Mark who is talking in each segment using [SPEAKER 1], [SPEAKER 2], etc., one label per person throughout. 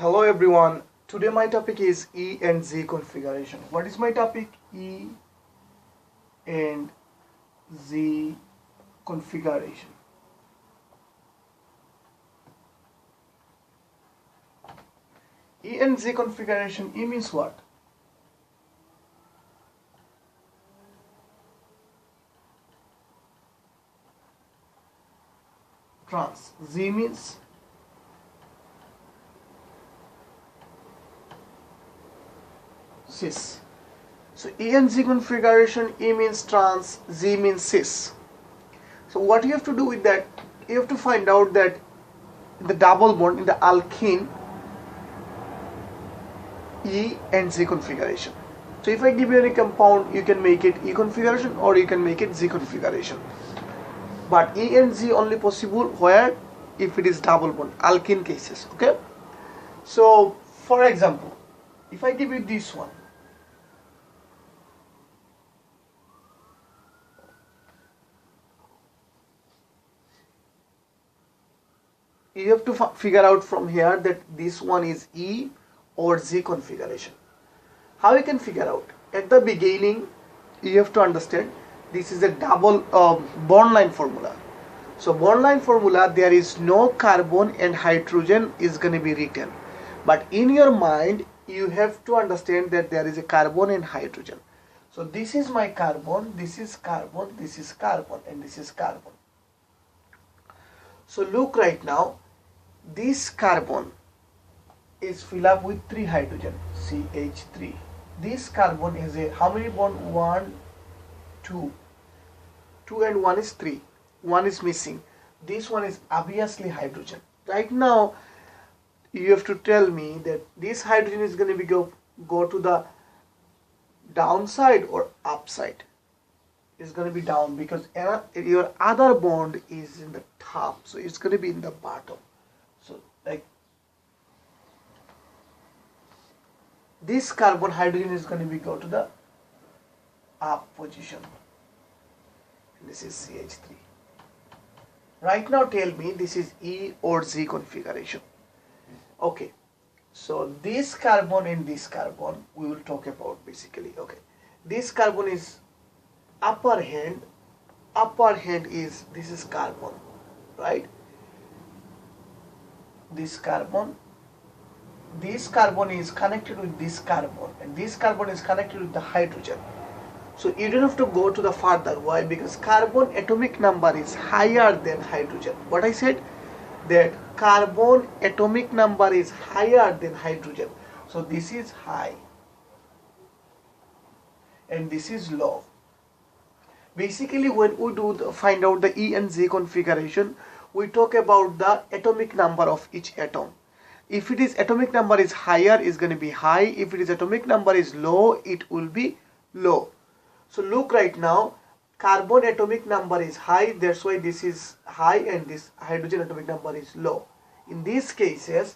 [SPEAKER 1] Hello everyone. Today my topic is E and Z configuration. What is my topic? E and Z configuration. E and Z configuration. E means what? Trans. Z means cis. So E and Z configuration, E means trans, Z means cis. So what you have to do with that, you have to find out that in the double bond, in the alkene, E and Z configuration. So if I give you any compound, you can make it E configuration or you can make it Z configuration. But E and Z only possible where? If it is double bond, alkene cases, okay? So for example, if I give you this one, you have to figure out from here that this one is E or Z configuration. How you can figure out? At the beginning, you have to understand this is a double bond line formula. So bond line formula, there is no carbon and hydrogen is going to be written. But in your mind, you have to understand that there is a carbon and hydrogen. So this is my carbon, this is carbon, this is carbon, and this is carbon. So look right now, this carbon is filled up with 3 hydrogen, CH3. This carbon has a, how many bond? 1, 2. 2 and 1 is 3. 1 is missing. This one is obviously hydrogen. Right now, you have to tell me that this hydrogen is going to be go to the downside or upside. It's going to be down because your other bond is in the top, so it's going to be in the bottom. So like this carbon hydrogen is going to be go to the up position. This is CH3. Right now tell me this is E or Z configuration. Okay, so this carbon and this carbon we will talk about basically. Okay, this carbon is upper hand is, this is carbon, right? This carbon is connected with this carbon, and this carbon is connected with the hydrogen. So you don't have to go to the further. Why? Because carbon atomic number is higher than hydrogen. What I said? That carbon atomic number is higher than hydrogen. So this is high and this is low. Basically when we do find out the E and Z configuration, we talk about the atomic number of each atom. If it is atomic number is higher, is going to be high. If it is atomic number is low, it will be low. So look right now, carbon atomic number is high, that's why this is high, and this hydrogen atomic number is low. In these cases,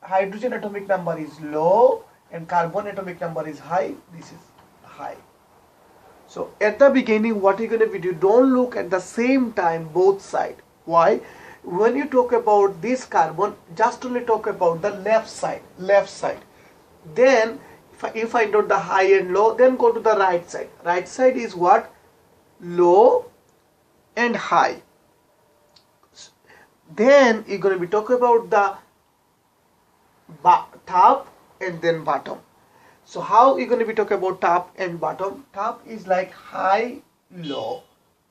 [SPEAKER 1] hydrogen atomic number is low and carbon atomic number is high, this is high. So at the beginning, what you're going to do, don't look at the same time both sides. Why? When you talk about this carbon, just only talk about the left side. Then if you find out the high and low, then go to the right side. Right side is what? Low and high. Then you're going to be talking about the top and then bottom. So how you're going to be talking about top and bottom? Top is like high, low,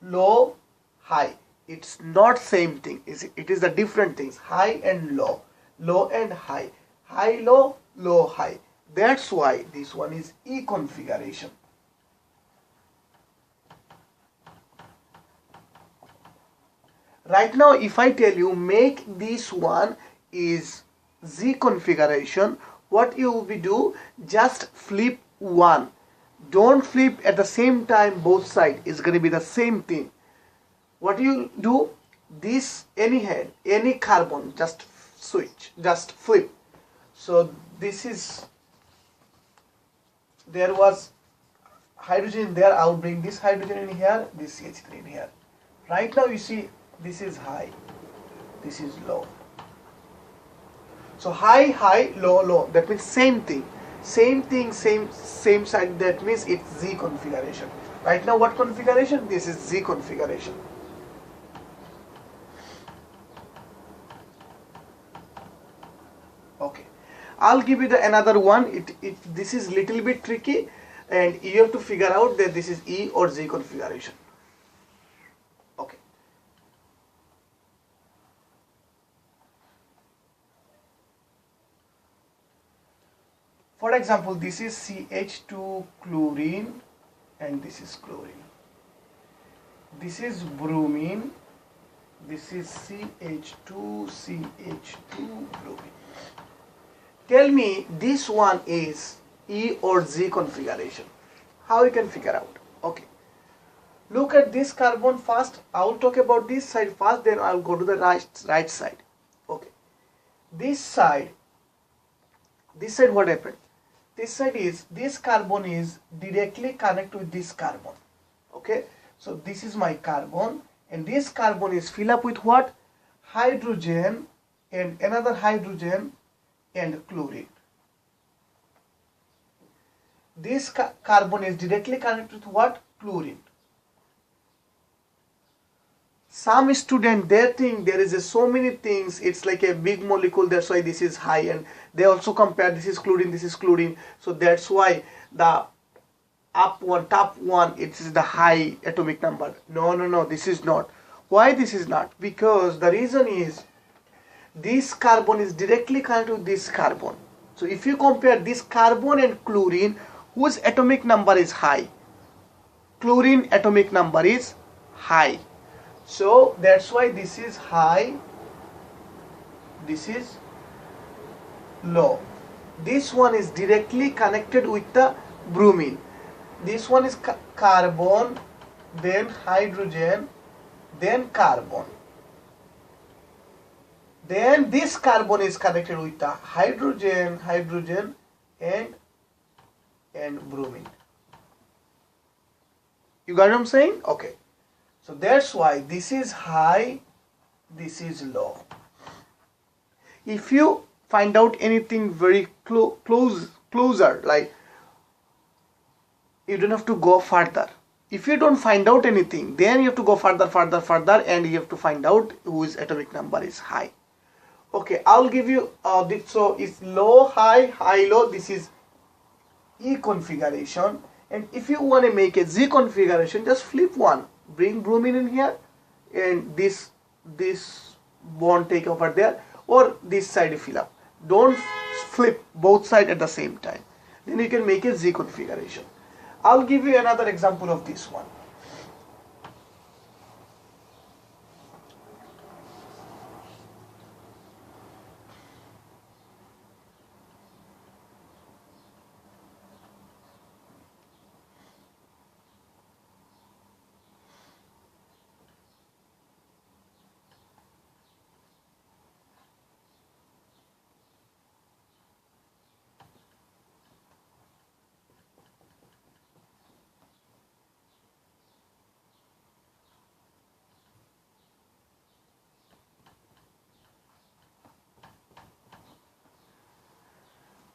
[SPEAKER 1] low, high. It's not same thing. It is the different things. High and low, low and high, high, low, low, high. That's why this one is E configuration. Right now, if I tell you make this one is Z configuration, what you will do? Just flip one. Don't flip at the same time both sides. It's going to be the same thing. What you do? This any head, any carbon, just switch, just flip. So this is, there was hydrogen there, I'll bring this hydrogen in here, this CH3 in here. Right now you see this is high, this is low. So high, high, low, low. That means same thing. Same thing, same side. That means it's Z configuration. Right now, what configuration? This is Z configuration. Okay. I'll give you another one. This is little bit tricky, and you have to figure out that this is E or Z configuration. Okay. For example, this is CH2 chlorine and this is chlorine. This is bromine. This is CH2 bromine. Tell me this one is E or Z configuration. How you can figure out? Okay. Look at this carbon first. I will talk about this side first, then I will go to the right side. Okay. This side what happened? This side is, this carbon is directly connected with this carbon. Okay. So this is my carbon, and this carbon is filled up with what? Hydrogen and another hydrogen and chlorine. This carbon is directly connected with what? Chlorine. Some student, they think there is so many things, it's like a big molecule, that's why this is high, and they also compare this is chlorine, so that's why the top one, it is the high atomic number. No, this is not. Why this is not? Because the reason is, this carbon is directly connected to this carbon. So if you compare this carbon and chlorine, whose atomic number is high? Chlorine atomic number is high. So that's why this is high, this is low. This one is directly connected with the bromine. This one is carbon, then hydrogen, then carbon. Then this carbon is connected with the hydrogen and bromine. You got what I'm saying? Okay. So that's why this is high, this is low. If you find out anything very closer, like, you don't have to go further. If you don't find out anything, then you have to go further, and you have to find out whose atomic number is high. Okay, I'll give you this. So it's low, high, high, low. This is E configuration. And if you want to make a Z configuration, just flip one. Bring bromine in here, and this bond take over there, or this side fill up. Don't flip both sides at the same time. Then you can make a Z configuration. I'll give you another example of this one.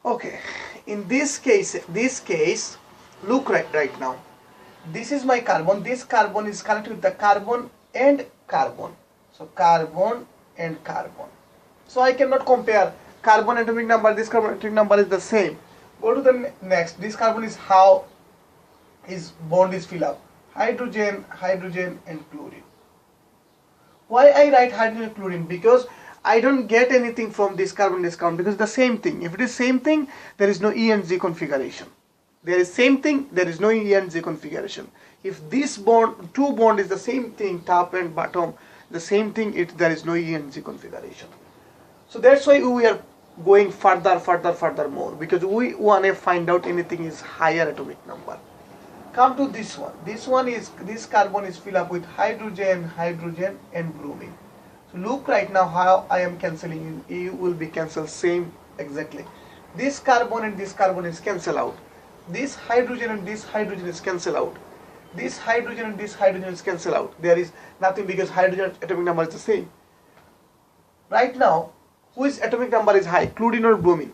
[SPEAKER 1] Okay, in this case, look right now. This is my carbon. This carbon is connected with the carbon and carbon. So carbon and carbon. So I cannot compare carbon atomic number. This carbon atomic number is the same. Go to the next. This carbon is how his bond is filled up. Hydrogen and chlorine. Why I write hydrogen and chlorine? Because I don't get anything from this carbon, because the same thing. If it is same thing, there is no E and Z configuration. There is same thing, there is no E and Z configuration. If this bond, two bond is the same thing, top and bottom, the same thing, there is no E and Z configuration. So that's why we are going further more, because we want to find out anything is higher atomic number. Come to this one. This carbon is filled up with hydrogen and bromine. So look right now how I am cancelling. You will be cancelled same exactly. This carbon and this carbon is cancelled out. This hydrogen and this hydrogen is cancelled out. This hydrogen and this hydrogen is cancelled out. There is nothing because hydrogen atomic number is the same. Right now, Whose atomic number is high, chlorine or bromine?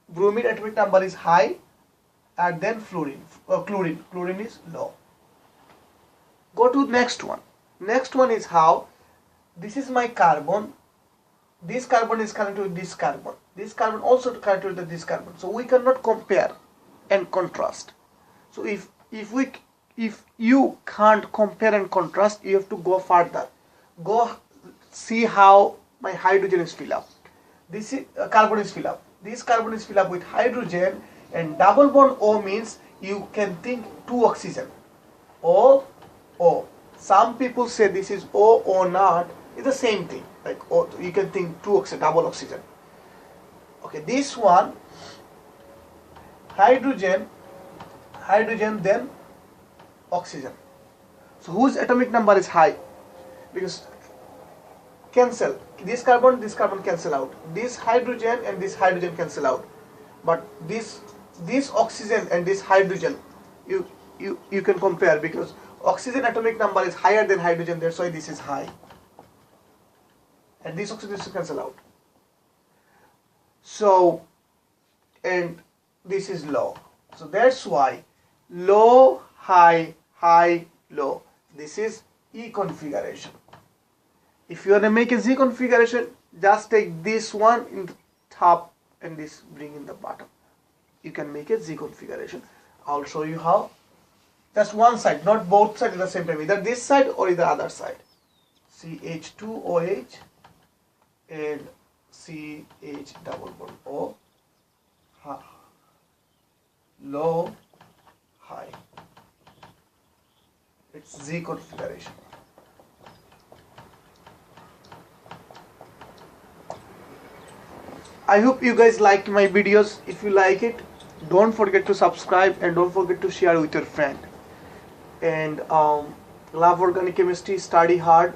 [SPEAKER 1] Bromine atomic number is high, and then fluorine, chlorine. Chlorine is low. Go to next one. Next one is how this is my carbon. This carbon is connected with this carbon. This carbon also connected with this carbon. So we cannot compare and contrast. So if you can't compare and contrast, you have to go further. Go see how my hydrogen is filled up. This is carbon is filled up. This carbon is filled up with hydrogen, and double bond O means you can think 2 oxygen. O. Some people say this is O not. It's the same thing. Like O, you can think 2 oxygen, double oxygen. Okay, this one hydrogen, then oxygen. So whose atomic number is high? Because cancel this carbon cancel out. This hydrogen and this hydrogen cancel out. But this oxygen and this hydrogen, you can compare, because oxygen atomic number is higher than hydrogen. That's why this is high. And this oxygen is cancel out. So, and this is low. So that's why low, high, high, low. This is E configuration. If you want to make a Z configuration, just take this one in the top and this bring in the bottom. You can make a Z configuration. I'll show you how. Just one side, not both sides at the same time, either this side or either other side. CH2OH and CH double bond O, low, high. It's Z configuration. I hope you guys liked my videos. If you like it, don't forget to subscribe and don't forget to share with your friend. And love organic chemistry, study hard.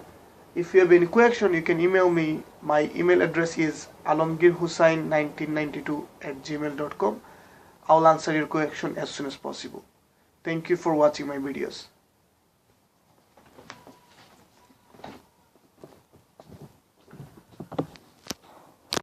[SPEAKER 1] If you have any question, you can email me. My email address is alamgirhussain1992@gmail.com. I'll answer your question as soon as possible. Thank you for watching my videos.